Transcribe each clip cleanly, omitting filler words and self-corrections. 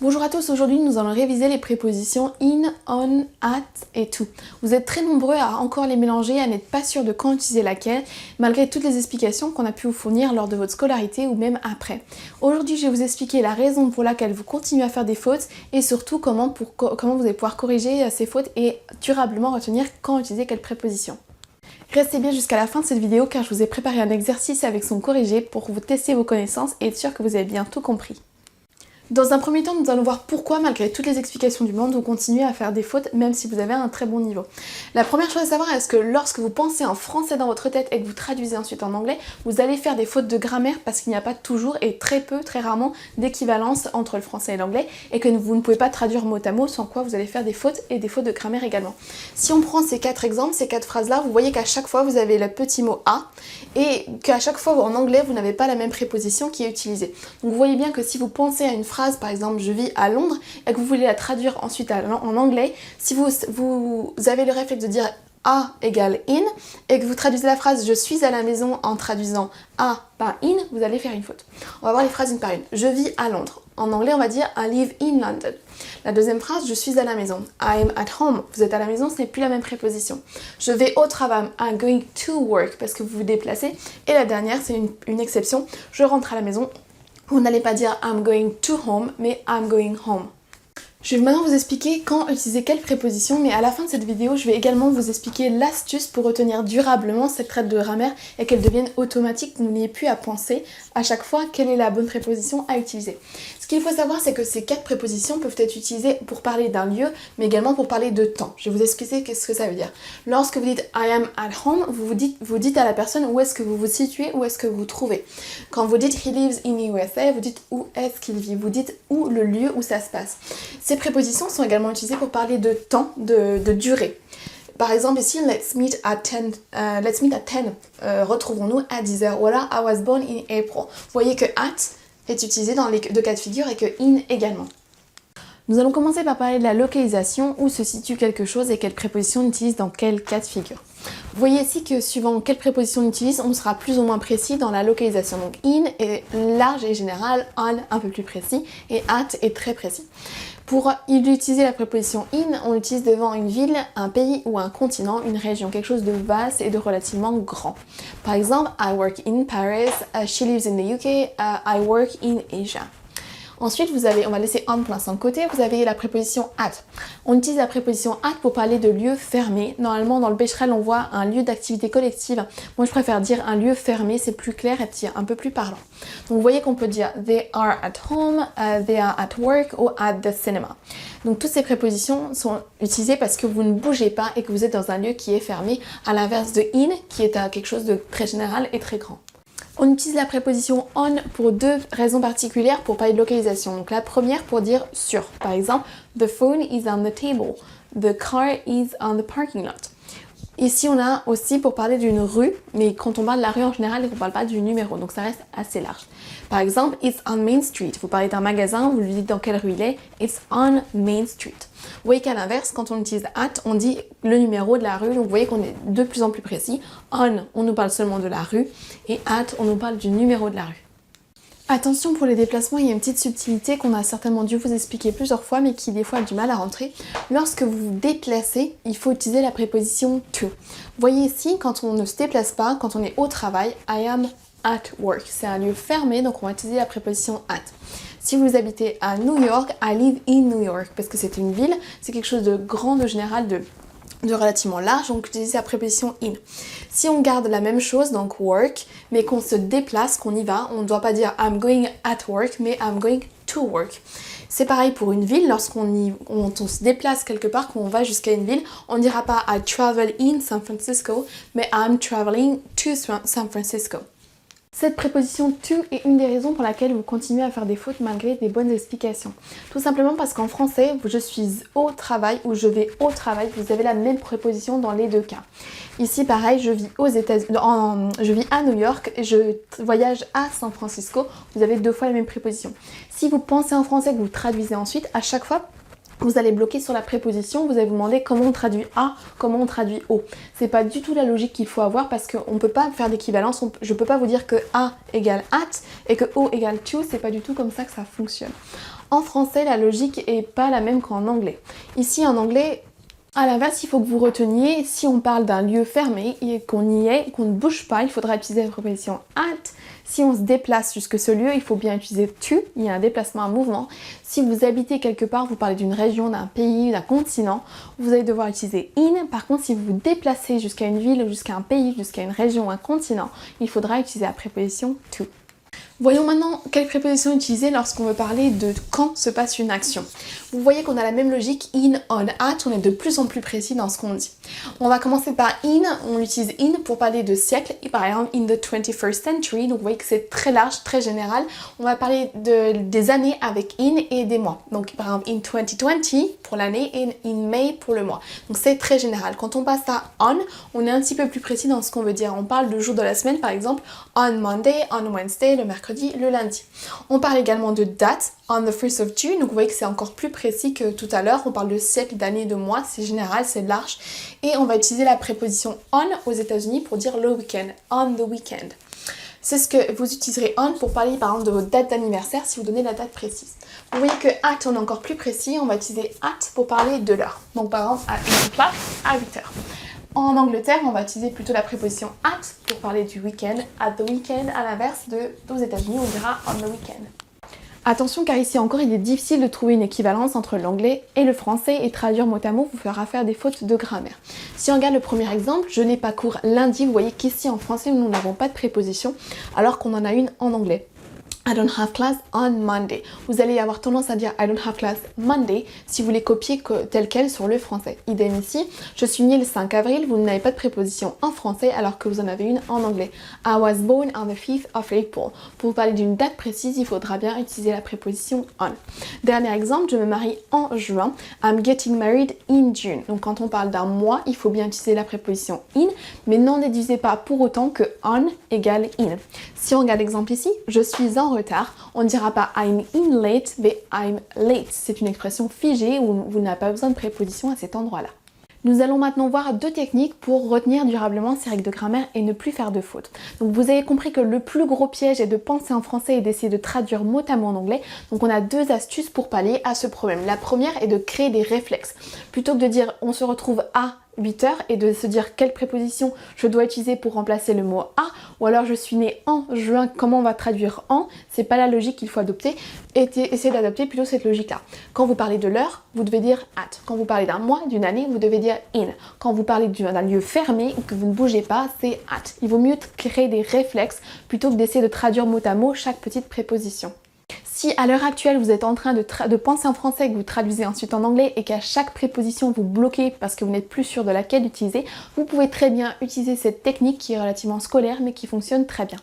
Bonjour à tous, aujourd'hui nous allons réviser les prépositions in, on, at et to. Vous êtes très nombreux à encore les mélanger, à n'être pas sûr de quand utiliser laquelle, malgré toutes les explications qu'on a pu vous fournir lors de votre scolarité ou même après. Aujourd'hui je vais vous expliquer la raison pour laquelle vous continuez à faire des fautes et surtout comment vous allez pouvoir corriger ces fautes et durablement retenir quand utiliser quelle préposition. Restez bien jusqu'à la fin de cette vidéo car je vous ai préparé un exercice avec son corrigé pour vous tester vos connaissances et être sûr que vous avez bien tout compris. Dans un premier temps, nous allons voir pourquoi, malgré toutes les explications du monde, vous continuez à faire des fautes même si vous avez un très bon niveau. La première chose à savoir est que lorsque vous pensez en français dans votre tête et que vous traduisez ensuite en anglais, vous allez faire des fautes de grammaire parce qu'il n'y a pas toujours et très rarement d'équivalence entre le français et l'anglais et que vous ne pouvez pas traduire mot à mot, sans quoi vous allez faire des fautes et des fautes de grammaire également. Si on prend ces quatre exemples, ces quatre phrases-là, vous voyez qu'à chaque fois vous avez le petit mot à et qu'à chaque fois en anglais vous n'avez pas la même préposition qui est utilisée. Donc vous voyez bien que si vous pensez à une phrase, par exemple je vis à Londres et que vous voulez la traduire ensuite en anglais, si vous avez le réflexe de dire a égale in et que vous traduisez la phrase je suis à la maison en traduisant a par in, vous allez faire une faute. On va voir les phrases une par une. Je vis à Londres. En anglais on va dire I live in London. La deuxième phrase, je suis à la maison. I am at home. Vous êtes à la maison, ce n'est plus la même préposition. Je vais au travail. I'm going to work parce que vous vous déplacez. Et la dernière, c'est une exception. Je rentre à la maison. Vous n'allez pas dire I'm going to home, mais I'm going home. Je vais maintenant vous expliquer quand utiliser quelle préposition, mais à la fin de cette vidéo, je vais également vous expliquer l'astuce pour retenir durablement cette traite de grammaire et qu'elle devienne automatique, que vous n'ayez plus à penser à chaque fois quelle est la bonne préposition à utiliser. Ce qu'il faut savoir, c'est que ces quatre prépositions peuvent être utilisées pour parler d'un lieu, mais également pour parler de temps. Je vais vous expliquer qu'est-ce que ça veut dire. Lorsque vous dites I am at home, vous dites à la personne où est-ce que vous vous situez, où est-ce que vous vous trouvez. Quand vous dites he lives in USA, vous dites où est-ce qu'il vit, vous dites où le lieu où ça se passe. Ces prépositions sont également utilisées pour parler de temps, de durée. Par exemple ici, let's meet at 10, retrouvons-nous à 10h. Voilà, I was born in April. Vous voyez que at est utilisé dans les deux cas de figure et que in également. Nous allons commencer par parler de la localisation, où se situe quelque chose et quelle préposition on utilise dans quel cas de figure. Vous voyez ici que suivant quelle préposition on utilise, on sera plus ou moins précis dans la localisation. Donc in est large et général, on un peu plus précis et at est très précis. Pour utiliser la préposition in, on l'utilise devant une ville, un pays ou un continent, une région, quelque chose de vaste et de relativement grand. Par exemple, I work in Paris, she lives in the UK, I work in Asia. Ensuite, on va laisser on pour l'instant de côté, vous avez la préposition at. On utilise la préposition at pour parler de lieux fermés. Normalement, dans le Becherel, on voit un lieu d'activité collective. Moi, je préfère dire un lieu fermé, c'est plus clair et un peu plus parlant. Donc, vous voyez qu'on peut dire they are at home, they are at work ou at the cinema. Donc, toutes ces prépositions sont utilisées parce que vous ne bougez pas et que vous êtes dans un lieu qui est fermé, à l'inverse de in, qui est quelque chose de très général et très grand. On utilise la préposition on pour deux raisons particulières pour parler de localisation. Donc la première pour dire sur. Par exemple, the phone is on the table. The car is on the parking lot. Ici, on a aussi pour parler d'une rue, mais quand on parle de la rue en général, on ne parle pas du numéro, donc ça reste assez large. Par exemple, it's on Main Street. Vous parlez d'un magasin, vous lui dites dans quelle rue il est, it's on Main Street. Vous voyez qu'à l'inverse, quand on utilise at, on dit le numéro de la rue, donc vous voyez qu'on est de plus en plus précis. On nous parle seulement de la rue, et at, on nous parle du numéro de la rue. Attention pour les déplacements, il y a une petite subtilité qu'on a certainement dû vous expliquer plusieurs fois mais qui des fois a du mal à rentrer. Lorsque vous vous déplacez, il faut utiliser la préposition to. Vous voyez ici, quand on ne se déplace pas, quand on est au travail, I am at work. C'est un lieu fermé, donc on va utiliser la préposition at. Si vous habitez à New York, I live in New York, parce que c'est une ville, c'est quelque chose de grand, de général, de relativement large, donc utilisez la préposition in. Si on garde la même chose, donc work, mais qu'on se déplace, qu'on y va, on ne doit pas dire I'm going at work, mais I'm going to work. C'est pareil pour une ville, lorsqu'on se déplace quelque part, qu'on va jusqu'à une ville, on ne dira pas I travel in San Francisco, mais I'm traveling to San Francisco. Cette préposition to est une des raisons pour laquelle vous continuez à faire des fautes malgré des bonnes explications. Tout simplement parce qu'en français, je suis au travail ou je vais au travail, vous avez la même préposition dans les deux cas. Ici pareil, je vis à New York et je voyage à San Francisco, vous avez deux fois la même préposition. Si vous pensez en français que vous traduisez ensuite, à chaque fois, vous allez bloquer sur la préposition, vous allez vous demander comment on traduit A, comment on traduit O. C'est pas du tout la logique qu'il faut avoir parce qu'on ne peut pas faire d'équivalence, je ne peux pas vous dire que A égale at et que O égale to, c'est pas du tout comme ça que ça fonctionne. En français, la logique est pas la même qu'en anglais. Ici, en anglais, à l'inverse, il faut que vous reteniez, si on parle d'un lieu fermé et qu'on y est, qu'on ne bouge pas, il faudra utiliser la préposition at. Si on se déplace jusque ce lieu, il faut bien utiliser to, il y a un déplacement, un mouvement. Si vous habitez quelque part, vous parlez d'une région, d'un pays, d'un continent, vous allez devoir utiliser in. Par contre, si vous vous déplacez jusqu'à une ville, jusqu'à un pays, jusqu'à une région, un continent, il faudra utiliser la préposition to. Voyons maintenant quelle préposition utiliser lorsqu'on veut parler de quand se passe une action. Vous voyez qu'on a la même logique in, on, at, on est de plus en plus précis dans ce qu'on dit. On va commencer par in, on utilise in pour parler de siècle, et par exemple in the 21st century, donc vous voyez que c'est très large, très général. On va parler des années avec in et des mois. Donc par exemple in 2020 pour l'année et in May pour le mois. Donc c'est très général. Quand on passe à on est un petit peu plus précis dans ce qu'on veut dire. On parle de jour de la semaine par exemple, on Monday, on Wednesday, le mercredi, le lundi. On parle également de date, on the 1st of June, donc vous voyez que c'est encore plus précis que tout à l'heure. On parle de siècle, d'année, de mois, c'est général, c'est large. Et on va utiliser la préposition on aux États-Unis pour dire le week-end, on the weekend. C'est ce que vous utiliserez on pour parler par exemple de votre date d'anniversaire si vous donnez la date précise. Vous voyez que at, on est encore plus précis, on va utiliser at pour parler de l'heure. Donc par exemple, à 1 o'clock, à 8h. En Angleterre, on va utiliser plutôt la préposition at pour parler du week-end. At the weekend, à l'inverse aux États-Unis, on dira on the weekend. Attention car ici encore il est difficile de trouver une équivalence entre l'anglais et le français et traduire mot à mot vous fera faire des fautes de grammaire. Si on regarde le premier exemple, je n'ai pas cours lundi, vous voyez qu'ici en français nous n'avons pas de préposition alors qu'on en a une en anglais. I don't have class on Monday. Vous allez avoir tendance à dire I don't have class Monday si vous les copiez tel quel sur le français. Idem ici, je suis née le 5 avril, vous n'avez pas de préposition en français alors que vous en avez une en anglais. I was born on the 5th of April. Pour parler d'une date précise, il faudra bien utiliser la préposition on. Dernier exemple, je me marie en juin. I'm getting married in June. Donc quand on parle d'un mois, il faut bien utiliser la préposition in, mais n'en déduisez pas pour autant que on égale in. Si on regarde l'exemple ici, je suis en retard, on ne dira pas I'm in late, mais I'm late. C'est une expression figée où vous n'avez pas besoin de préposition à cet endroit-là. Nous allons maintenant voir deux techniques pour retenir durablement ces règles de grammaire et ne plus faire de fautes. Donc vous avez compris que le plus gros piège est de penser en français et d'essayer de traduire mot à mot en anglais. Donc on a deux astuces pour pallier à ce problème. La première est de créer des réflexes. Plutôt que de dire on se retrouve à 8h et de se dire quelle préposition je dois utiliser pour remplacer le mot à, ou alors je suis née en juin, comment on va traduire en, c'est pas la logique qu'il faut adopter, essayez d'adopter plutôt cette logique là. Quand vous parlez de l'heure, vous devez dire at. Quand vous parlez d'un mois, d'une année, vous devez dire in. Quand vous parlez d'un lieu fermé ou que vous ne bougez pas, c'est at. Il vaut mieux créer des réflexes plutôt que d'essayer de traduire mot à mot chaque petite préposition. Si à l'heure actuelle vous êtes en train de penser en français et que vous traduisez ensuite en anglais et qu'à chaque préposition vous bloquez parce que vous n'êtes plus sûr de laquelle utiliser, vous pouvez très bien utiliser cette technique qui est relativement scolaire mais qui fonctionne très bien.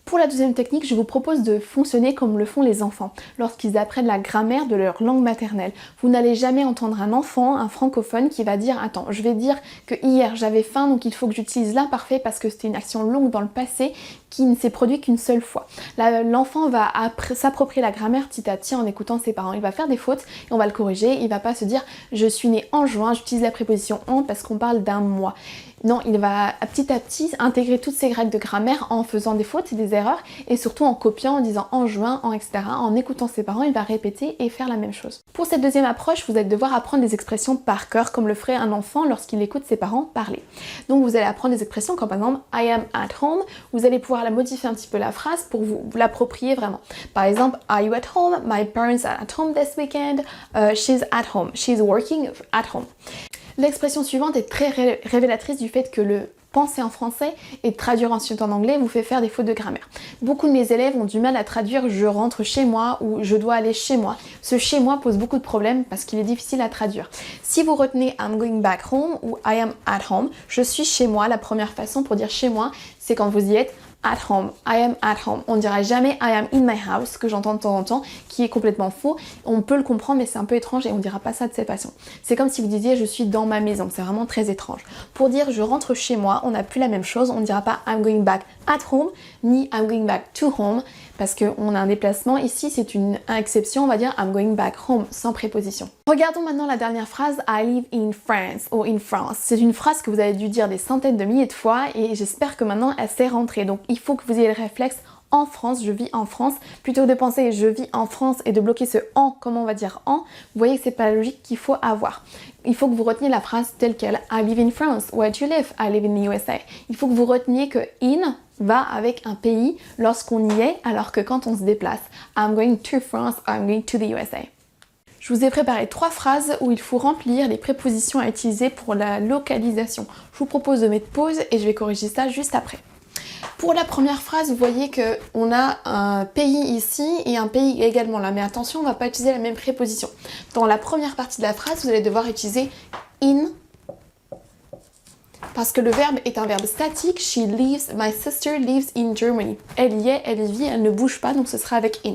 Pour la deuxième technique, je vous propose de fonctionner comme le font les enfants lorsqu'ils apprennent la grammaire de leur langue maternelle. Vous n'allez jamais entendre un enfant, un francophone qui va dire « Attends, je vais dire que hier j'avais faim donc il faut que j'utilise l'imparfait parce que c'était une action longue dans le passé qui ne s'est produite qu'une seule fois. » L'enfant va s'approprier la grammaire petit à petit en écoutant ses parents. Il va faire des fautes et on va le corriger. Il va pas se dire « Je suis né en juin, j'utilise la préposition en parce qu'on parle d'un mois. » Non, il va petit à petit intégrer toutes ces règles de grammaire en faisant des fautes et des erreurs et surtout en copiant, en disant en juin, en etc. En écoutant ses parents, il va répéter et faire la même chose. Pour cette deuxième approche, vous allez devoir apprendre des expressions par cœur comme le ferait un enfant lorsqu'il écoute ses parents parler. Donc vous allez apprendre des expressions comme par exemple I am at home. Vous allez pouvoir la modifier un petit peu la phrase pour vous l'approprier vraiment. Par exemple, are you at home? My parents are at home this weekend. She's at home. She's working at home. L'expression suivante est très révélatrice du fait que le penser en français et traduire ensuite en anglais vous fait faire des fautes de grammaire. Beaucoup de mes élèves ont du mal à traduire je rentre chez moi ou je dois aller chez moi. Ce chez moi pose beaucoup de problèmes parce qu'il est difficile à traduire. Si vous retenez I'm going back home ou I am at home, je suis chez moi, la première façon pour dire chez moi, c'est quand vous y êtes at home, I am at home. On ne dira jamais I am in my house, que j'entends de temps en temps, qui est complètement faux. On peut le comprendre, mais c'est un peu étrange et on ne dira pas ça de cette façon. C'est comme si vous disiez je suis dans ma maison, c'est vraiment très étrange. Pour dire je rentre chez moi, on n'a plus la même chose, on ne dira pas I'm going back at home, ni I'm going back to home, parce qu'on a un déplacement. Ici, c'est une exception, on va dire I'm going back home, sans préposition. Regardons maintenant la dernière phrase, I live in France, ou in France. C'est une phrase que vous avez dû dire des centaines de milliers de fois et j'espère que maintenant elle s'est rentrée. Donc il faut que vous ayez le réflexe en France, je vis en France, plutôt que de penser je vis en France et de bloquer ce en, comment on va dire en, vous voyez que c'est pas la logique qu'il faut avoir. Il faut que vous reteniez la phrase telle quelle. I live in France. Where do you live? I live in the USA. Il faut que vous reteniez que in va avec un pays lorsqu'on y est, alors que quand on se déplace, I'm going to France, I'm going to the USA. Je vous ai préparé 3 phrases où il faut remplir les prépositions à utiliser pour la localisation. Je vous propose de mettre pause et je vais corriger ça juste après. Pour la première phrase, vous voyez qu'on a un pays ici et un pays également là. Mais attention, on ne va pas utiliser la même préposition. Dans la première partie de la phrase, vous allez devoir utiliser in parce que le verbe est un verbe statique. She lives, my sister lives in Germany. Elle y est, elle y vit, elle ne bouge pas, donc ce sera avec in.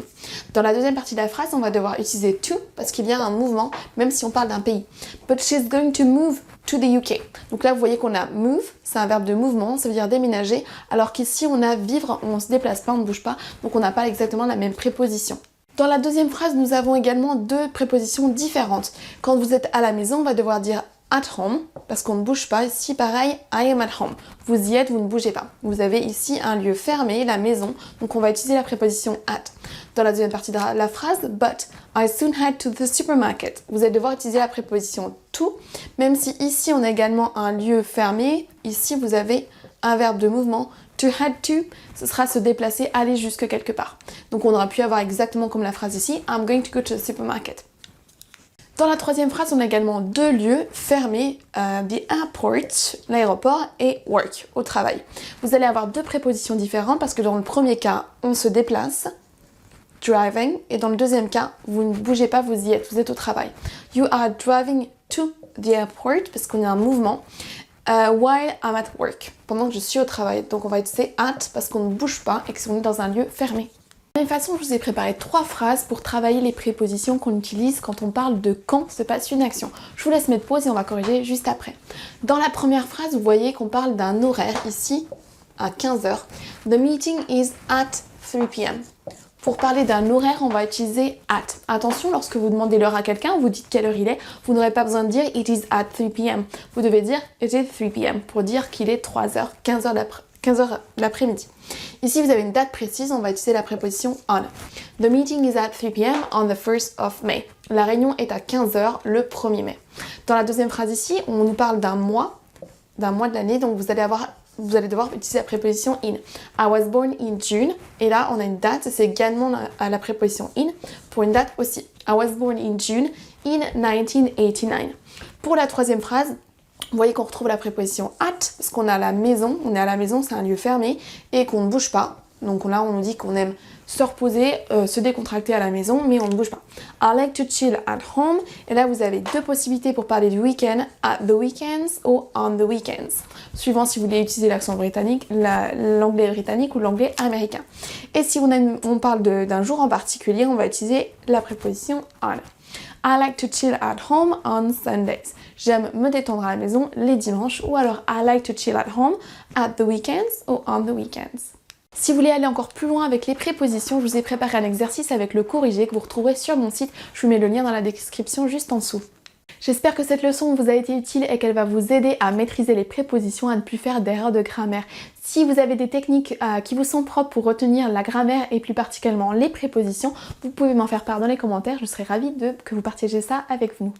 Dans la deuxième partie de la phrase, on va devoir utiliser to parce qu'il y a un mouvement, même si on parle d'un pays. But she's going to move to the UK. Donc là, vous voyez qu'on a move, c'est un verbe de mouvement, ça veut dire déménager, alors qu'ici, on a vivre, on ne se déplace pas, on ne bouge pas, donc on n'a pas exactement la même préposition. Dans la deuxième phrase, nous avons également 2 prépositions différentes. Quand vous êtes à la maison, on va devoir dire at home, parce qu'on ne bouge pas. Ici, pareil, I am at home. Vous y êtes, vous ne bougez pas. Vous avez ici un lieu fermé, la maison, donc on va utiliser la préposition at. Dans la deuxième partie de la phrase, but I soon head to the supermarket. Vous allez devoir utiliser la préposition to, même si ici on a également un lieu fermé. Ici, vous avez un verbe de mouvement. To head to, ce sera se déplacer, aller jusque quelque part. Donc on aurait pu avoir exactement comme la phrase ici, I'm going to go to the supermarket. Dans la troisième phrase, on a également 2 lieux fermés, the airport, l'aéroport, et work, au travail. Vous allez avoir 2 prépositions différentes parce que dans le premier cas, on se déplace, driving, et dans le deuxième cas, vous ne bougez pas, vous y êtes, vous êtes au travail. You are driving to the airport, parce qu'on a un mouvement, while I'm at work, pendant que je suis au travail. Donc on va utiliser at parce qu'on ne bouge pas et qu'on est dans un lieu fermé. De la même façon, je vous ai préparé 3 phrases pour travailler les prépositions qu'on utilise quand on parle de quand se passe une action. Je vous laisse mettre pause et on va corriger juste après. Dans la première phrase, vous voyez qu'on parle d'un horaire ici à 15h. The meeting is at 3 p.m. Pour parler d'un horaire, on va utiliser at. Attention, lorsque vous demandez l'heure à quelqu'un, vous dites quelle heure il est, vous n'aurez pas besoin de dire it is at 3 p.m. Vous devez dire it is 3 p.m. pour dire qu'il est 3h, 15h l'après-midi. Ici, vous avez une date précise, on va utiliser la préposition on. The meeting is at 3 p.m. on the 1st of May. La réunion est à 15h le 1er mai. Dans la deuxième phrase ici, on nous parle d'un mois de l'année, donc vous allez devoir utiliser la préposition in. I was born in June. Et là, on a une date, c'est également la préposition in pour une date aussi. I was born in June in 1989. Pour la troisième phrase, vous voyez qu'on retrouve la préposition at, parce qu'on a la maison, on est à la maison, c'est un lieu fermé, et qu'on ne bouge pas. Donc là, on nous dit qu'on aime se reposer, se décontracter à la maison, mais on ne bouge pas. I like to chill at home. Et là, vous avez 2 possibilités pour parler du week-end, at the weekends ou on the weekends. Suivant si vous voulez utiliser l'accent britannique, l'anglais britannique ou l'anglais américain. Et si on parle d'un jour en particulier, on va utiliser la préposition on. I like to chill at home on Sundays. J'aime me détendre à la maison les dimanches, ou alors I like to chill at home at the weekends ou on the weekends. Si vous voulez aller encore plus loin avec les prépositions, je vous ai préparé un exercice avec le corrigé que vous retrouverez sur mon site. Je vous mets le lien dans la description juste en dessous. J'espère que cette leçon vous a été utile et qu'elle va vous aider à maîtriser les prépositions, à ne plus faire d'erreurs de grammaire. Si vous avez des techniques qui vous sont propres pour retenir la grammaire et plus particulièrement les prépositions, vous pouvez m'en faire part dans les commentaires. Je serai ravie que vous partagiez ça avec nous.